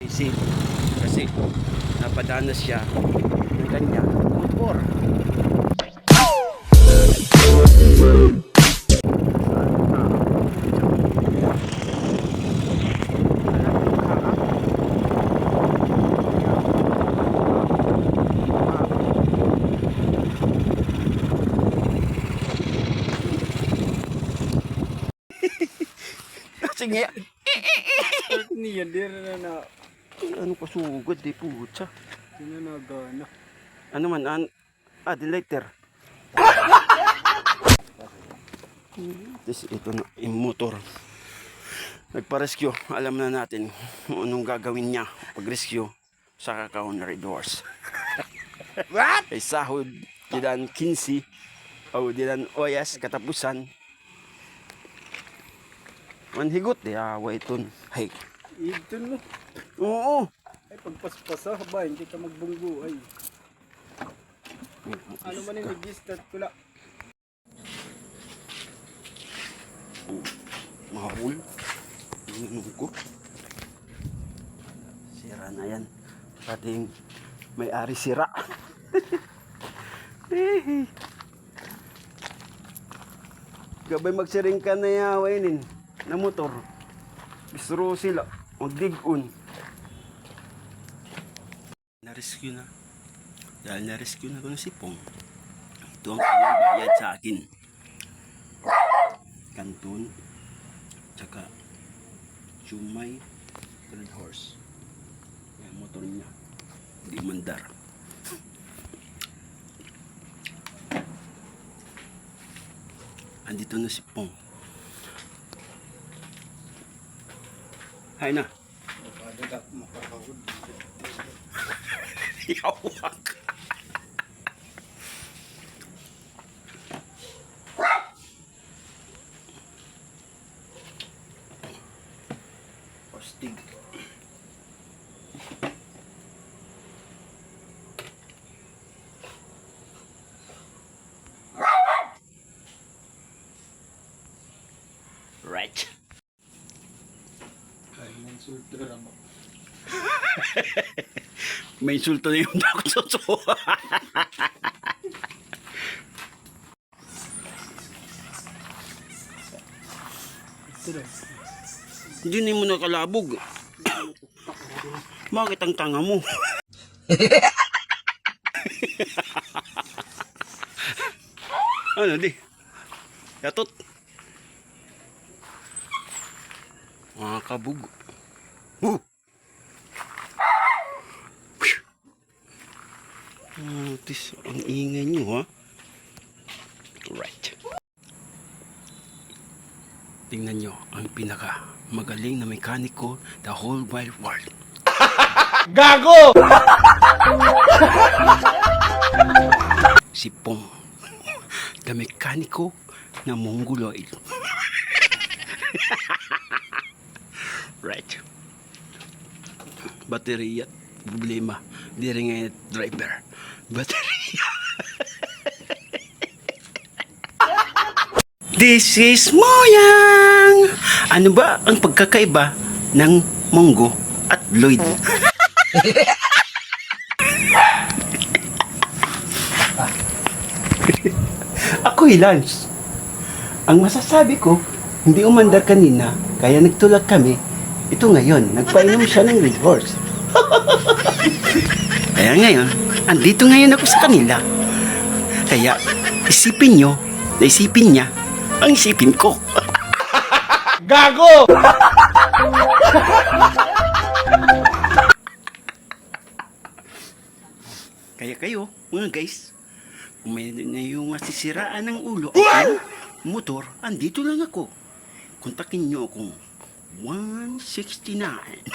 isin kasi napadanas siya ng kanya motor. Sige. Niya dir na Ano pa sugod di putsa. sinanagana. Ano man the lighter. Ito na yung motor. Nagpa-rescue. Alam na natin kung anong gagawin niya pag-rescue sa Kakaon Red Horse. What? Ay sahod dilan 15 o dilan oyas katapusan. Manhigot di away ton. Hay. Ito no. Oo. Ay pagpaspasa ba hindi ka magbunggo ay. Ano man yung nag-start ko la. Mahul. Ano ko? Sira na yan. Pating may-ari sira. Gabay magsiring ka na yawainin na motor. Bistro sila. Magdigun. Na-rescue na. Dahil na-rescue na ko na si Pong. Ito ang kanyang bayad sa akin. Kanton. Tsaka Chumay Red Horse. Yan motor niya. Hindi mandar. Andito na si Pong. Hay na. Yawak. Postig. Right. Ay insulto mo. May insulto na yung nakasuso. Ito rin. Hindi mo nakalabog. Bakit ang tanga mo? Ano di? Yatot. Mga kabog. Tis, ang ingay nyo ha. Right. Tingnan nyo ang pinaka magaling na mekaniko the whole wide world. Gago! Si Pong. The mekaniko na mongoloid. Right. Baterya problema. Di rin nga driver. Baterya. This is Moyang! Ano ba ang pagkakaiba ng Mongo at Lloyd? Ako'y Lance. Ang masasabi ko, hindi umandar kanina, kaya nagtulak kami. Ito ngayon, nagpainom siya ng Red Horse. Kaya ngayon, andito ngayon ako sa kanila. Kaya, isipin nyo, na isipin niya, ang isipin ko. Gago! Kaya kayo, mga guys, kung may na yung masisiraan ng ulo ang motor, andito lang ako. Kontakin nyo akong 169.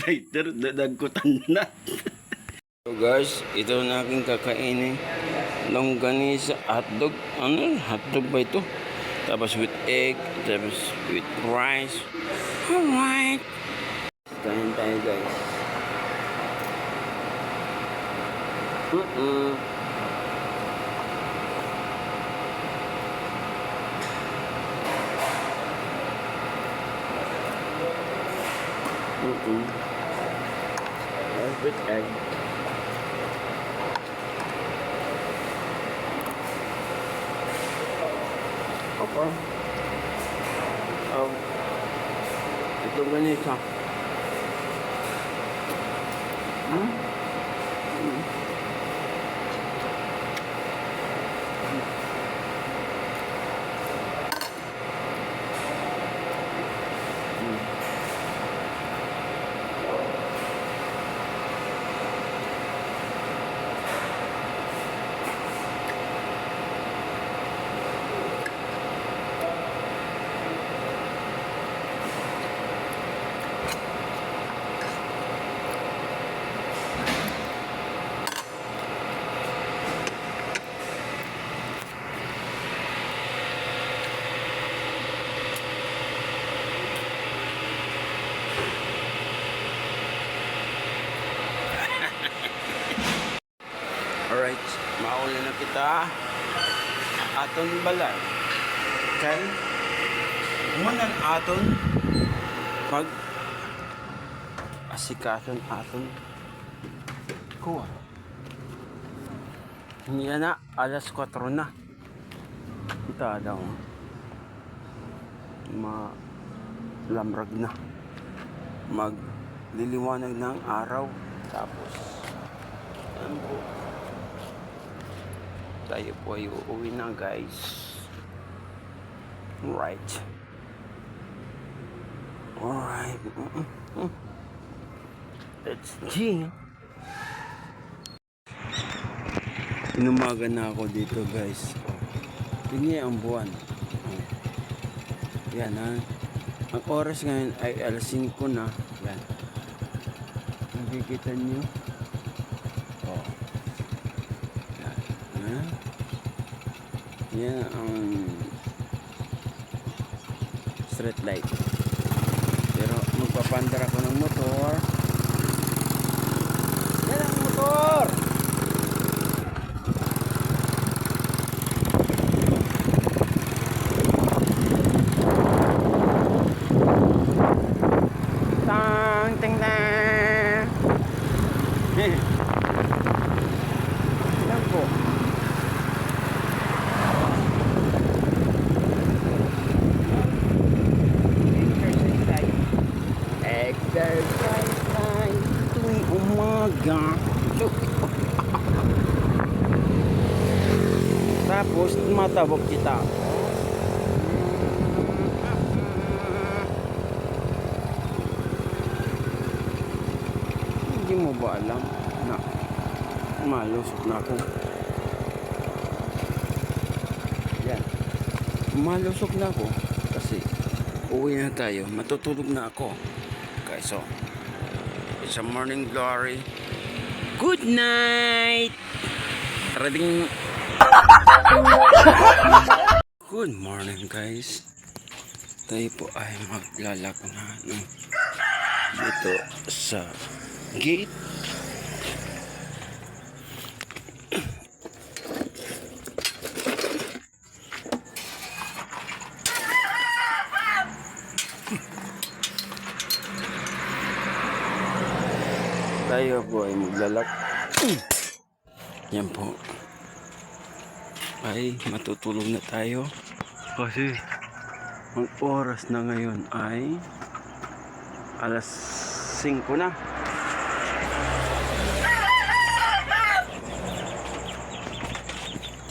Lighter, dadagkutan na. So guys, ito na aking kakainin. Longganisa, hotdog. Ano? Hotdog ba ito? Tapos with egg, tapos with rice. Alright. Kain tayo guys. With egg. Okay. Ito ganito. Alright, mauli na kita. Aton balay. Okay? Munan aton pag asikason aton kuha. Hindi na, alas 4 na. Kita daw. Lamrag na. Magliliwanag ng araw. Tapos, ano po, tayo po ay uuwi na, guys. Right. Alright. Let's G. Inumaga na ako dito, guys. Tingnan ang buwan. Yan, ha. Ang oras ngayon ay alas 5 na. Yan. Nakikita nyo? Oh. Yan. Ha? Yan ang street light. Pero magpapandar ako ng motor. Yan ang motor! Tang, ting, tang. Yan po. Exercise time tuwing umaga. Tapos tumatawag kita. Hindi mo ba alam na malusok na ako? Yan. Malusok na ako kasi uwi na tayo. Matutulog na ako. Okay, so it's a morning glory. Good night! Reading. Good morning, guys. Tayo po ay maglalako na dito sa gate. Tayo po ay maglalak. Yan po. Ay matutulog na tayo. Kasi ang oras na ngayon ay alas 5 na.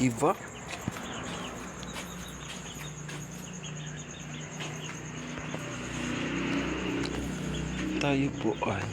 Diba? Tayo po ay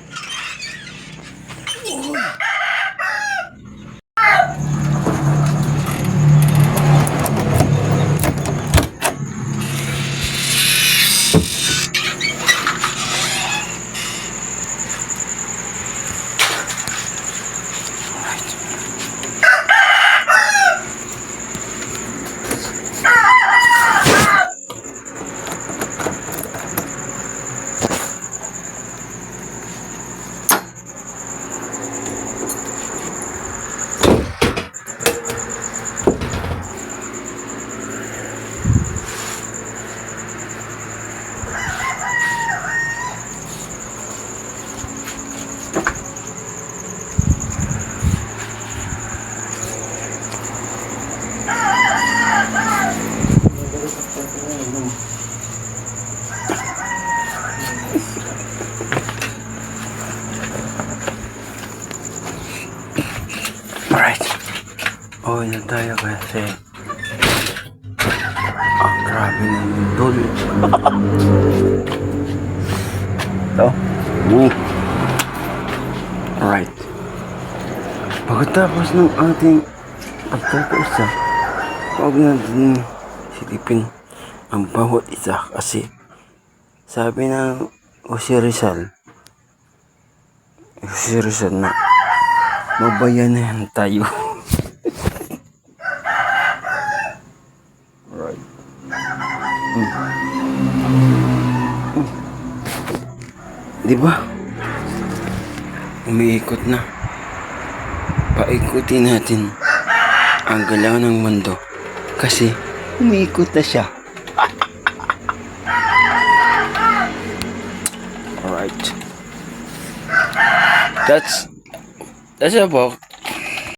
tayo kasi ang grabe ng lindol. Ito? Alright. Pagkatapos ng ating pagkakaisa, huwag natin silipin ang bawat isa kasi sabi ng Jose Rizal na mabayanahan tayo. Right. Diba? Umiikot na. Paikutin natin ang galaw ng mundo kasi umiikot na siya. Alright. That's about